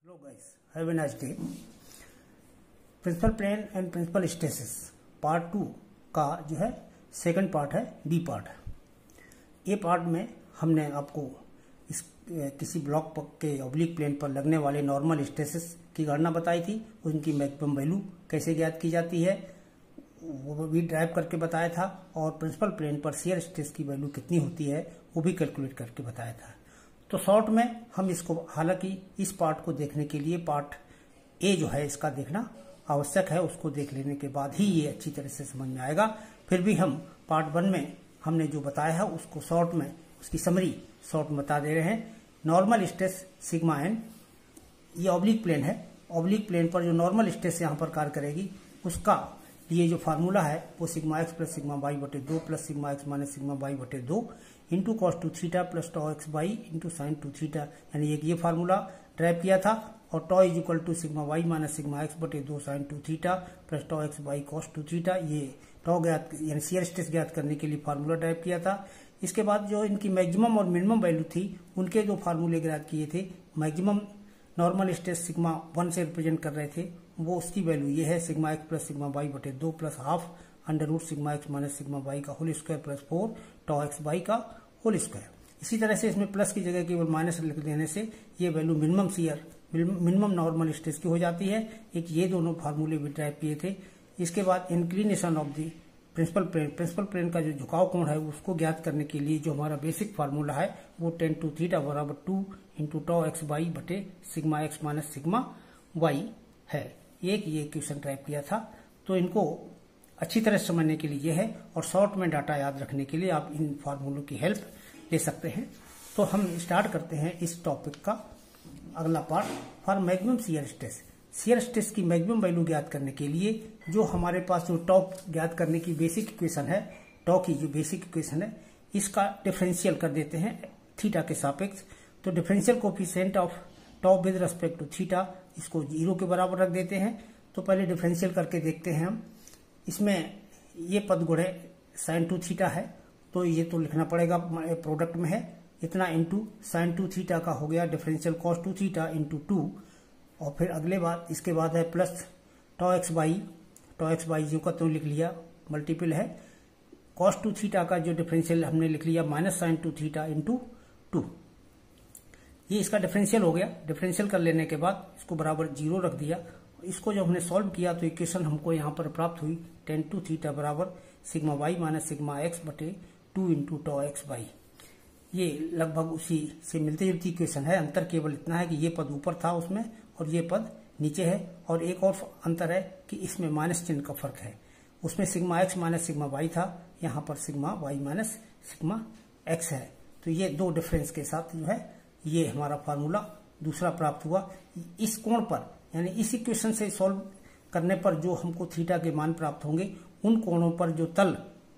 Hello guys, have a nice day. Principal plane and principal stresses part 2 का जो है second part है, B part है। ये पार्ट में हमने आपको इस किसी ब्लॉक के ऑब्लिक प्लेन पर लगने वाले नॉर्मल स्ट्रेसेस की गणना बताई थी, उनकी मैक्सिमम वैल्यू कैसे ज्ञात की जाती है वो भी ड्राइव करके बताया था, और प्रिंसिपल प्लेन पर शियर स्ट्रेस की वैल्यू कितनी होती है वो भी कैलकुलेट करके बताया था। तो शॉर्ट में हम इसको, हालांकि इस पार्ट को देखने के लिए पार्ट ए जो है इसका देखना आवश्यक है, उसको देख लेने के बाद ही ये अच्छी तरह से समझ में आएगा। फिर भी हम पार्ट 1 में हमने जो बताया है उसको शॉर्ट में, उसकी समरी शॉर्ट में बता दे रहे हैं। नॉर्मल स्ट्रेस सिग्मा एन, ये ऑब्लिक प्लेन है। ऑब्लिक प्लेन पर जो नॉर्मल स्ट्रेस यहाँ पर कार्य करेगी उसका लिए जो फार्मूला है वो sigma x plus sigma y बटे 2 plus sigma x minus sigma y बटे 2 into cos two theta plus tau x y into sine two theta, यानी ये फार्मूला ड्राइव किया था। और tau is equal to sigma y minus sigma x बटे 2 sine two theta plus tau x y cos two theta, ये tau ज्ञात यानी shear stress ज्ञात करने के लिए फार्मूला ड्राइव किया था। इसके बाद जो इनकी मैक्सिमम और मिनिमम वैल्यू थी उनके जो फार्मूले ज्ञात किए थे, मैक्सिमम नॉर्मल स्ट्रेस सिग्मा 1 से रिप्रेजेंट कर रहे थे, वो उसकी वैल्यू ये है sigma x plus sigma y बटे 2 plus half under root sigma x minus sigma y का whole square plus 4 tau x y का होल स्क्वायर। इसी तरह से इसमें प्लस की जगह केवल माइनस लिख देने से ये value minimum shear minimum normal stress की हो जाती है। एक ये दोनों फार्मूले भी ड्राइव किए थे। इसके बाद inclination of the principal plane का जो झुकाव कोण है उसको ज्ञात करने के लिए जो हमारा बेसिक फार्मूला है वो टेन टू थीटा बराबर 2 इंटू टॉ एक्स बाई बटे sigma x minus sigma y है। एक ये क्वेश्चन ड्राइव किया था। तो इनको अच्छी तरह से समझने के लिए ये है, और शॉर्ट में डाटा याद रखने के लिए आप इन फार्मूलों की हेल्प ले सकते हैं। तो हम स्टार्ट करते हैं इस टॉपिक का अगला part, for maximum shear stress. Shear stress की मैक्सिमम वैल्यू ज्ञात करने के लिए जो हमारे पास जो टॉप ज्ञात करने की बेसिक इक्वेशन है, टॉ की जो बेसिक इक्वेशन है, इसका डिफरेंशियल कर देते हैं थीटा के सापेक्ष। तो differential coefficient of tau with respect to theta, इसको 0 के बराबर रख देते हैं। तो पहले डिफरेंशियल करके देखते हैं हम। इसमें ये पद गुणे साइन टू थीटा है, तो ये तो लिखना पड़ेगा, प्रोडक्ट में है इतना इंटू साइन टू थीटा का हो गया differential cos two theta into 2, और फिर अगले बार इसके बाद है प्लस टॉ एक्स बाई जो का तो लिख लिया, मल्टीपल है कॉस टू थीटा का जो डिफरेंशियल हमने लिख लिया minus sign two theta into 2। ये इसका डिफरेंशियल हो गया। डिफरेंशियल कर लेने के बाद इसको बराबर 0 रख दिया। इसको जब हमने सॉल्व किया तो इक्वेशन हमको यहाँ पर प्राप्त हुई टेन टू थीटा बराबर sigma y minus sigma x बटे 2 इंटू टॉ एक्स बाई। ये लगभग उसी से मिलती जुलती इक्वेशन है। अंतर केवल इतना है कि ये पद ऊपर था उसमें और ये पद नीचे है, और एक और अंतर है कि इसमें माइनस चिन्ह का फर्क है। उसमें sigma x minus sigma y था, यहाँ पर sigma y minus sigma x है। तो ये दो डिफरेंस के साथ जो है ये हमारा फार्मूला दूसरा प्राप्त हुआ। इस कोण पर, यानी इस इक्वेशन से सॉल्व करने पर जो हमको थीटा के मान प्राप्त होंगे, उन कोणों पर जो तल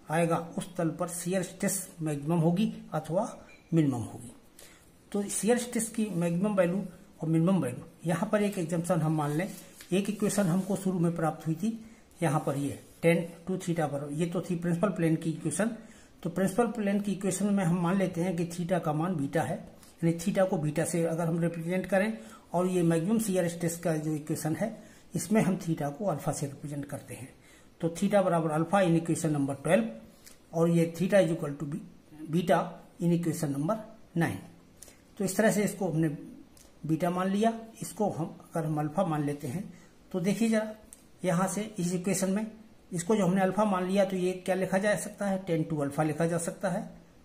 आएगा उस तल पर शियर स्ट्रेस मैक्सिमम होगी अथवा मिनिमम होगी। तो शियर स्ट्रेस की मैक्सिमम वैल्यू और मिनिमम वैल्यू, यहाँ पर एक एग्जाम्पल हम मान लें। एक इक्वेशन हमको शुरू में प्राप्त हुई थी, यहाँ पर ये टेन टू थीटा बराबर, ये तो थी प्रिंसिपल प्लेन की इक्वेशन। तो प्रिंसिपल प्लेन की इक्वेशन में हम मान लेते हैं कि थीटा का मान बीटा है, यानी थीटा को बीटा से अगर हम रिप्रेजेंट करें, और ये मैक्सिमम शियर स्ट्रेस का जो इक्वेशन है इसमें हम थीटा को अल्फा से रिप्रेजेंट करते हैं। तो थीटा बराबर अल्फा इन इक्वेशन नंबर 12, और ये theta is equal to beta in equation number 9। तो इस तरह से इसको हमने बीटा मान लिया। इसको अगर हम अल्फा मान लेते हैं तो देखिए जरा, यहाँ से इस इक्वेशन में इसको जो हमने अल्फा मान लिया तो ये क्या लिखा जा सकता है, 10 टू अल्फा लिखा जा सकता है।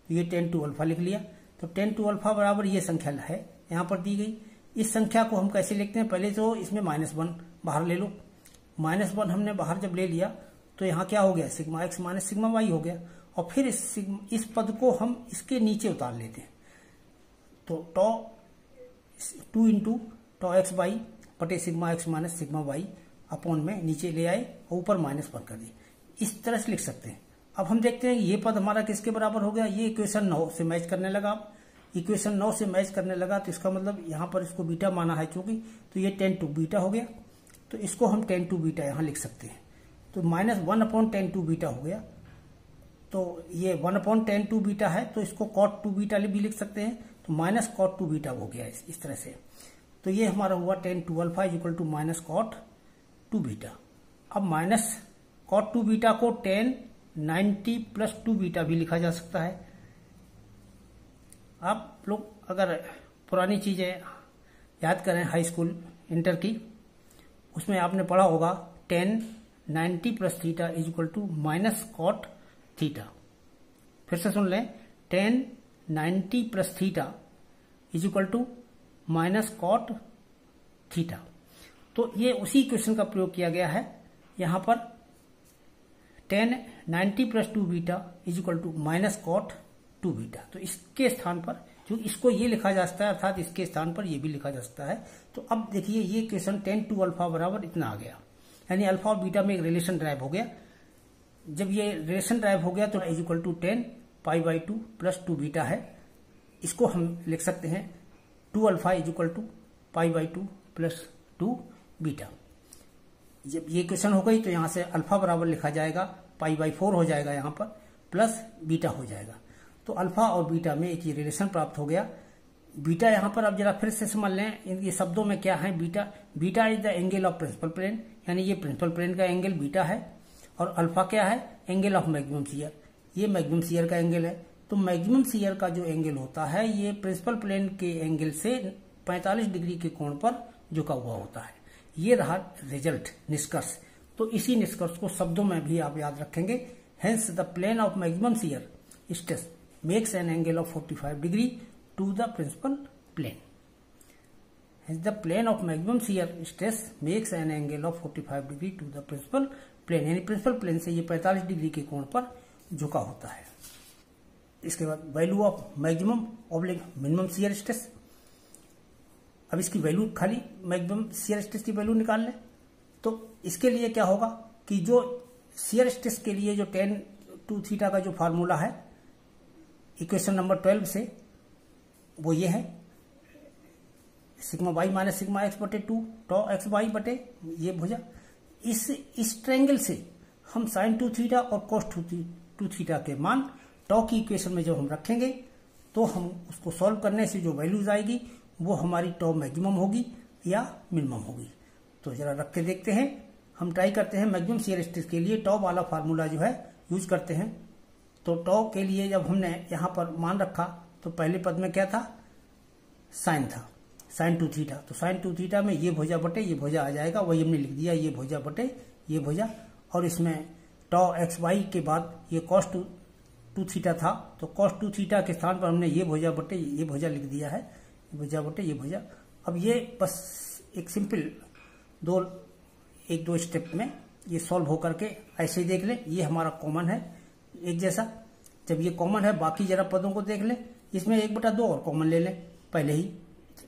तो ये 10 टू अल्फा लिख लिया। तो 10 टू अल्फा बराबर ये संख्या है यहाँ पर दी गई। इस संख्या को हम कैसे लिखते हैं, पहले तो इसमें -1 बाहर ले लो। -1 हमने बाहर जब ले लिया तो यहाँ क्या हो गया, sigma x minus sigma y हो गया। और फिर इस पद को हम इसके नीचे उतार लेते हैं। तो tau 2 into tau x y बटे sigma x minus sigma y upon में नीचे ले आए और ऊपर -1 कर दिए। इस तरह से लिख सकते हैं। अब हम देखते हैं ये पद हमारा किसके बराबर हो गया, ये इक्वेशन 9 से मैच करने लगा। इक्वेशन 9 से मैच करने लगा तो इसका मतलब यहाँ पर इसको बीटा माना है चूंकि, तो ये 10 टू बीटा हो गया। तो इसको हम 10 टू बीटा यहाँ लिख सकते हैं। तो -1/10 टू बीटा हो गया। तो ये 1/10 टू बीटा है, तो इसको cot 2 बीटा भी लिख सकते हैं। तो माइनस cot 2 बीटा हो गया इस तरह से। तो ये हमारा हुआ tan 2 alpha is equal to minus cot 2 beta. अब माइनस कॉट 2 बीटा को tan 90 प्लस 2 बीटा भी लिखा जा सकता है। आप लोग अगर पुरानी चीजें याद करें हाई स्कूल इंटर की, उसमें आपने पढ़ा होगा tan 90 plus theta is equal to minus cot theta. फिर से सुन लें, tan 90 plus theta is equal to minus cot theta. तो ये उसी इक्वेशन का प्रयोग किया गया है यहां पर। tan 90 plus 2 beta is equal to minus cot 2 beta. तो इसके स्थान पर जो इसको ये लिखा जा सकता है, अर्थात इसके स्थान पर ये भी लिखा जा सकता है। तो अब देखिए ये इक्वेशन tan 2 अल्फा बराबर इतना आ गया, यानी अल्फा और बीटा में एक रिलेशन ड्राइव हो गया। जब ये रिलेशन ड्राइव हो गया तो is equal to tan pi by 2 plus 2 beta है। इसको हम लिख सकते हैं 2 alpha is equal to pi by 2 plus 2 beta. जब ये इक्वेशन हो गई तो यहां से अल्फा बराबर लिखा जाएगा पाई बाई 4 हो जाएगा यहां पर, प्लस बीटा हो जाएगा। तो अल्फा और बीटा में एक ये रिलेशन प्राप्त हो गया। बीटा यहां पर अब जरा फिर से समझ लें, ये शब्दों में क्या है। Beta is the angle of principal plane, यानी ये प्रिंसिपल प्लेन का एंगल बीटा है। और अल्फा क्या है, एंगल ऑफ मैक्सिमम शियर, ये मैक्सिमम शियर का एंगल है। तो मैक्सिमम शियर का जो एंगल होता है ये प्रिंसिपल प्लेन के एंगल से 45 डिग्री के कोण पर झुका हुआ होता है। ये रहा रिजल्ट, निष्कर्ष। तो इसी निष्कर्ष को शब्दों में भी आप याद रखेंगे। Hence the plane of maximum shear stress makes an angle of 45 degree to the principal plane. Hence the plane of maximum shear stress makes an angle of 45 degree to the principal plane, यानी principal plane से ये 45 degree के कोण पर झुका होता है। इसके बाद value of maximum oblique minimum shear stress. अब इसकी वैल्यू, खाली मैक्सिमम शियर स्ट्रेस की वैल्यू निकाल लें। तो इसके लिए क्या होगा कि जो शियर स्ट्रेस के लिए जो tan 2 थीटा का जो फार्मूला है इक्वेशन नंबर 12 से, वो ये है sigma y minus sigma x बटे 2 टॉ एक्स वाई बटे ये भुजा। इस ट्रायंगल से हम साइन 2 थीटा और कॉस 2 थीटा के मान टॉ की इक्वेशन में जब हम रखेंगे तो हम उसको सॉल्व करने से जो वैल्यूज आएगी वो हमारी टॉ मैक्सिमम होगी या मिनिमम होगी। तो जरा रख के देखते हैं, हम ट्राई करते हैं मैक्सिमम शियर स्ट्रेस के लिए टॉ वाला फार्मूला जो है यूज करते हैं। तो टॉ के लिए जब हमने यहां पर मान रखा तो पहले पद में क्या था, साइन था, साइन 2 थीटा। तो साइन 2 थीटा में ये भुजा बटे ये भुजा आ जाएगा, वही हमने लिख दिया, ये भुजा बटे ये भुजा। और इसमें टॉ एक्स वाई के बाद ये कॉस 2 थीटा था, तो कॉस 2 थीटा के स्थान पर हमने ये भुजा बटे ये भुजा लिख दिया है, ये भुजा बटे ये भुजा। अब ये बस एक सिंपल एक दो स्टेप में ये सॉल्व होकर के ऐसे ही देख लें, ये हमारा कॉमन है एक जैसा। जब ये कॉमन है बाकी जरा पदों को देख लें, इसमें 1/2 और कॉमन ले लें पहले ही।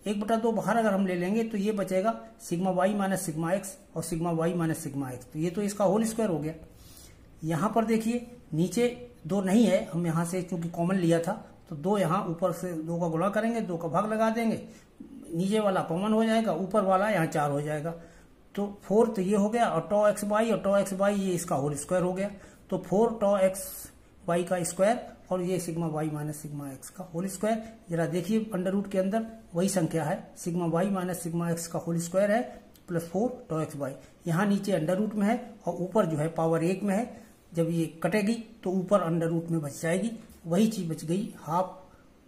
1/2 बाहर अगर हम ले लेंगे तो ये बचेगा sigma y minus sigma x और sigma y minus sigma x. तो ये तो इसका होल स्क्वायर हो गया। यहां पर देखिए नीचे 2 नहीं है, हम यहां से चूंकि कॉमन लिया था तो 2 यहां ऊपर से 2 का गुणा करेंगे, 2 का भाग लगा देंगे, नीचे वाला कॉमन हो जाएगा, ऊपर वाला यहाँ 4 हो जाएगा। तो 4 तो ये हो गया, और टॉ एक्स वाई और टॉ एक्स वाई ये इसका होल स्क्वायर हो गया। तो 4 टॉ एक्स वाई का स्क्वायर और ये sigma y minus sigma x का होल स्क्वायर। जरा देखिए अंडर रूट के अंदर वही संख्या है, sigma y minus sigma x का होल स्क्वायर है प्लस 4 टॉ एक्स वाई। यहाँ नीचे अंडर रूट में है और ऊपर जो है पावर 1 में है। जब ये कटेगी तो ऊपर अंडर रूट में बच जाएगी, वही चीज बच गई, half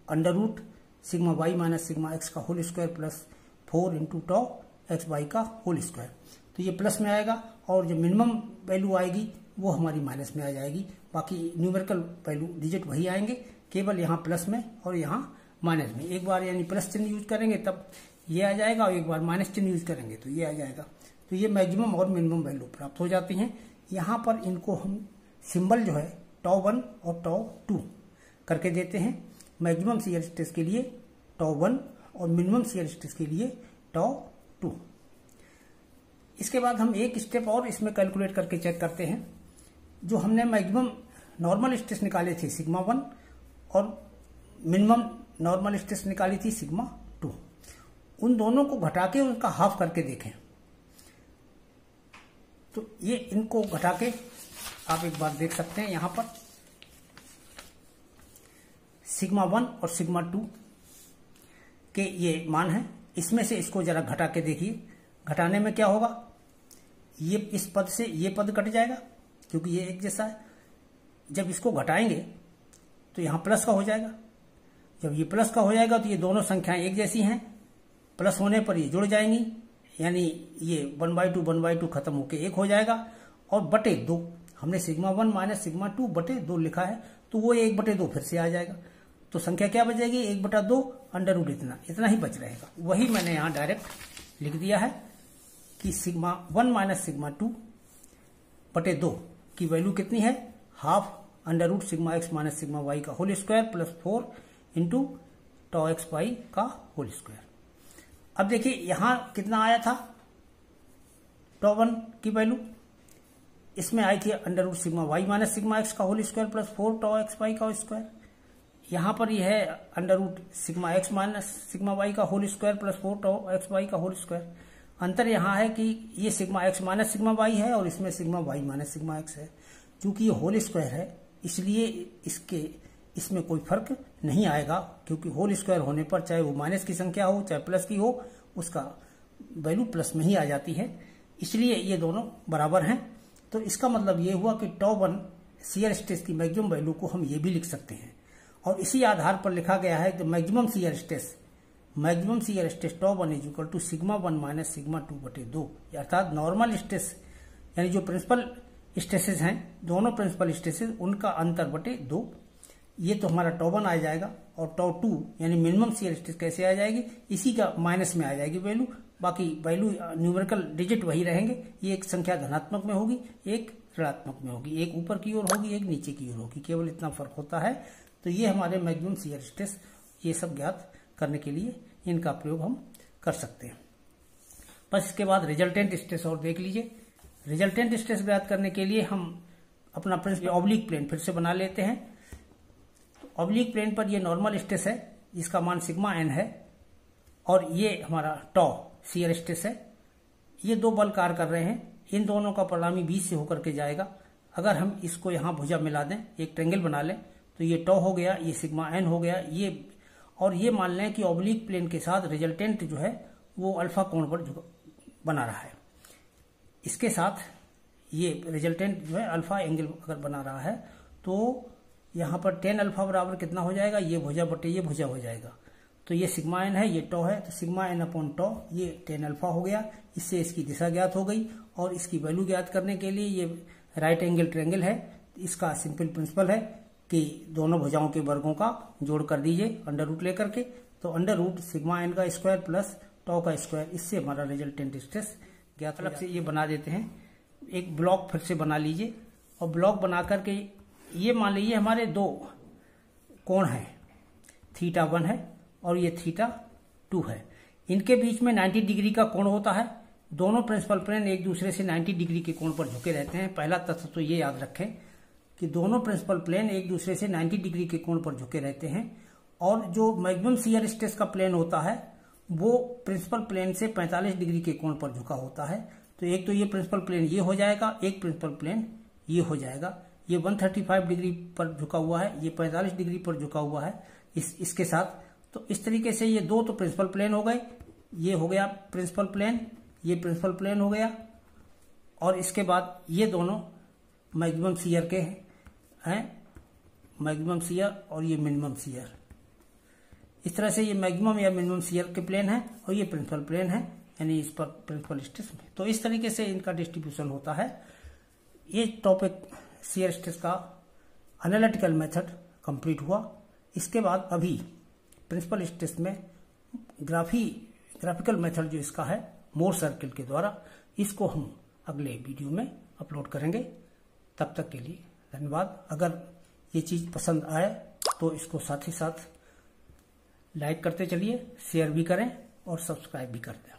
under root sigma y minus sigma x का whole square plus 4 into tau x y का होल स्क्वायर। तो ये प्लस में आएगा और जो मिनिमम वैल्यू आएगी वो हमारी माइनस में आ जाएगी। बाकी न्यूमेरिकल वैल्यू डिजिट वही आएंगे, केवल यहाँ प्लस में और यहाँ माइनस में। एक बार यानी प्लस चिन्ह यूज करेंगे तब ये आ जाएगा और एक बार माइनस चिन्ह यूज करेंगे तो ये आ जाएगा। तो ये मैक्सिमम और मिनिमम वैल्यू प्राप्त हो जाती हैं। यहाँ पर इनको हम सिंबल जो है टॉ 1 और टॉ 2 करके देते हैं। मैक्सिमम शियर स्ट्रेस के लिए टॉ 1 और मिनिमम शियर स्ट्रेस के लिए टॉ 2। इसके बाद हम एक स्टेप और इसमें कैलकुलेट करके चेक करते हैं। जो हमने मैक्सिमम नॉर्मल स्ट्रेस निकाले थे सिग्मा 1 और मिनिमम नॉर्मल स्ट्रेस निकाली थी सिग्मा 2, उन दोनों को घटा के उनका हाफ करके देखें। तो ये इनको घटा के आप एक बार देख सकते हैं। यहां पर सिग्मा 1 और सिग्मा 2 के ये मान है इसमें से इसको जरा घटा के देखिए, घटाने में क्या होगा, ये इस पद से ये पद कट जाएगा क्योंकि ये एक जैसा है। जब इसको घटाएंगे तो यहाँ प्लस का हो जाएगा, जब ये प्लस का हो जाएगा तो ये दोनों संख्याएं एक जैसी हैं, प्लस होने पर ये जुड़ जाएंगी, यानी ये 1/2 1/2 खत्म होके 1 हो जाएगा। और बटे 2, हमने सिग्मा 1 माइनस सिग्मा 2 बटे 2 लिखा है, तो वो 1/2 फिर से आ जाएगा। तो संख्या क्या बचेगी, 1/2 अंडर रूट इतना ही बच रहेगा। वही मैंने यहाँ डायरेक्ट लिख दिया है कि सिग्मा 1 माइनस सिग्मा 2 बटे 2 की वैल्यू कितनी है, half under root sigma x minus sigma y का whole square plus 4 into tau x y का होल स्क्वायर। अब देखिए यहां कितना आया था, टॉ 1 की वैल्यू, इसमें आई थी under root sigma y minus sigma x का whole square plus 4 tau x y का स्क्वायर। यहां पर यह है under root sigma x minus sigma y का whole square plus 4 tau x y का होल स्क्वायर। अंतर यहां है कि ये sigma x minus sigma y है और इसमें sigma y minus sigma x है। क्योंकि ये होल स्क्वायर है इसलिए इसमें कोई फर्क नहीं आएगा, क्योंकि होल स्क्वायर होने पर चाहे वो माइनस की संख्या हो चाहे प्लस की हो, उसका वैल्यू प्लस में ही आ जाती है, इसलिए ये दोनों बराबर हैं। तो इसका मतलब ये हुआ कि टॉ 1 शियर स्ट्रेस की मैक्सिमम वैल्यू को हम ये भी लिख सकते हैं। और इसी आधार पर लिखा गया है कि maximum shear stress tau 1 is equal to sigma 1 minus sigma 2 बटे 2, अर्थात नॉर्मल स्ट्रेस यानी जो प्रिंसिपल स्ट्रेसेस हैं, दोनों प्रिंसिपल स्ट्रेसेस उनका अंतर बटे 2। ये तो हमारा टॉ 1 आ जाएगा। और टॉ 2 यानी मिनिमम शियर स्ट्रेस कैसे आ जाएगी, इसी का माइनस में आ जाएगी वैल्यू, बाकी वैल्यू न्यूमेरिकल डिजिट वही रहेंगे। ये एक संख्या धनात्मक में होगी, एक ऋणात्मक में होगी, एक ऊपर की ओर होगी, एक नीचे की ओर होगी, केवल इतना फर्क होता है। तो ये हमारे मैक्सिमम शियर स्ट्रेस, ये सब ज्ञात करने के लिए इनका प्रयोग हम कर सकते हैं। बस इसके बाद रिजल्टेंट स्ट्रेस और देख लीजिए। रिजल्टेंट स्ट्रेस ज्ञात करने के लिए हम अपना प्रिंसिपल ऑब्लिक प्लेन फिर से बना लेते हैं। तो ऑब्लिक प्लेन पर ये नॉर्मल स्ट्रेस है जिसका मान सिग्मा एन है, और ये हमारा टॉ शियर स्ट्रेस है। ये दो बल कार्य कर रहे हैं, इन दोनों का परिणामी बीच से होकर के जाएगा। अगर हम इसको यहाँ भुजा मिला दें, एक ट्रेंगल बना लें, तो ये टॉ हो गया, ये सिग्मा एन हो गया, ये और ये मान लें कि ऑब्लिक प्लेन के साथ रिजल्टेंट जो है वो अल्फा कोण पर बना रहा है। इसके साथ ये रिजल्टेंट जो है अल्फा एंगल अगर बना रहा है, तो यहाँ पर tan अल्फा बराबर कितना हो जाएगा, ये भुजा बटे ये भुजा हो जाएगा। तो ये सिग्मा एन है, ये टॉ है, तो सिग्मा एन अपॉन टॉ ये tan अल्फा हो गया। इससे इसकी दिशा ज्ञात हो गई, और इसकी वैल्यू ज्ञात करने के लिए ये राइट एंगल ट्रायंगल है। इसका सिंपल प्रिंसिपल है कि दोनों भुजाओं के वर्गों का जोड़ कर दीजिए अंडर रूट लेकर के, तो अंडर रूट सिग्मा एन का स्क्वायर प्लस टॉ का स्क्वायर, इससे हमारा रिजल्टेंट स्ट्रेस ज्ञात। अलग से ये बना देते हैं, एक ब्लॉक फिर से बना लीजिए, और ब्लॉक बना करके ये मान लीजिए हमारे दो कोण हैं, थीटा 1 है और ये थीटा 2 है। इनके बीच में 90 डिग्री का कोण होता है। दोनों प्रिंसिपल प्लेन एक दूसरे से 90 डिग्री के कोण पर झुके रहते हैं। पहला तथ्य तो ये याद रखें कि दोनों प्रिंसिपल प्लेन एक दूसरे से 90 डिग्री के कोण पर झुके रहते हैं, और जो मैक्सिमम शियर स्ट्रेस का प्लेन होता है वो प्रिंसिपल प्लेन से 45 डिग्री के कोण पर झुका होता है। तो एक तो ये प्रिंसिपल प्लेन ये हो जाएगा, एक प्रिंसिपल प्लेन ये हो जाएगा। ये 135 डिग्री पर झुका हुआ है, ये 45 डिग्री पर झुका हुआ है इसके साथ। तो इस तरीके से ये दो तो प्रिंसिपल प्लेन हो गए, ये हो गया प्रिंसिपल प्लेन, ये प्रिंसिपल प्लेन हो गया, और इसके बाद ये दोनों मैक्सिमम शियर के हैं, मैक्सिमम शियर और ये मिनिमम शियर। इस तरह से ये मैक्सिमम या मिनिमम शियर के प्लेन है, और ये प्रिंसिपल प्लेन है, यानी इस पर प्रिंसिपल स्ट्रेस में। तो इस तरीके से इनका डिस्ट्रीब्यूशन होता है। ये टॉपिक शियर स्ट्रेस का एनालिटिकल मेथड कंप्लीट हुआ। इसके बाद अभी प्रिंसिपल स्ट्रेस में ग्राफिकल मेथड जो इसका है मोर सर्किल के द्वारा, इसको हम अगले वीडियो में अपलोड करेंगे। तब तक के लिए धन्यवाद। अगर ये चीज़ पसंद आए तो इसको साथ ही साथ लाइक करते चलिए, शेयर भी करें और सब्सक्राइब भी कर दें।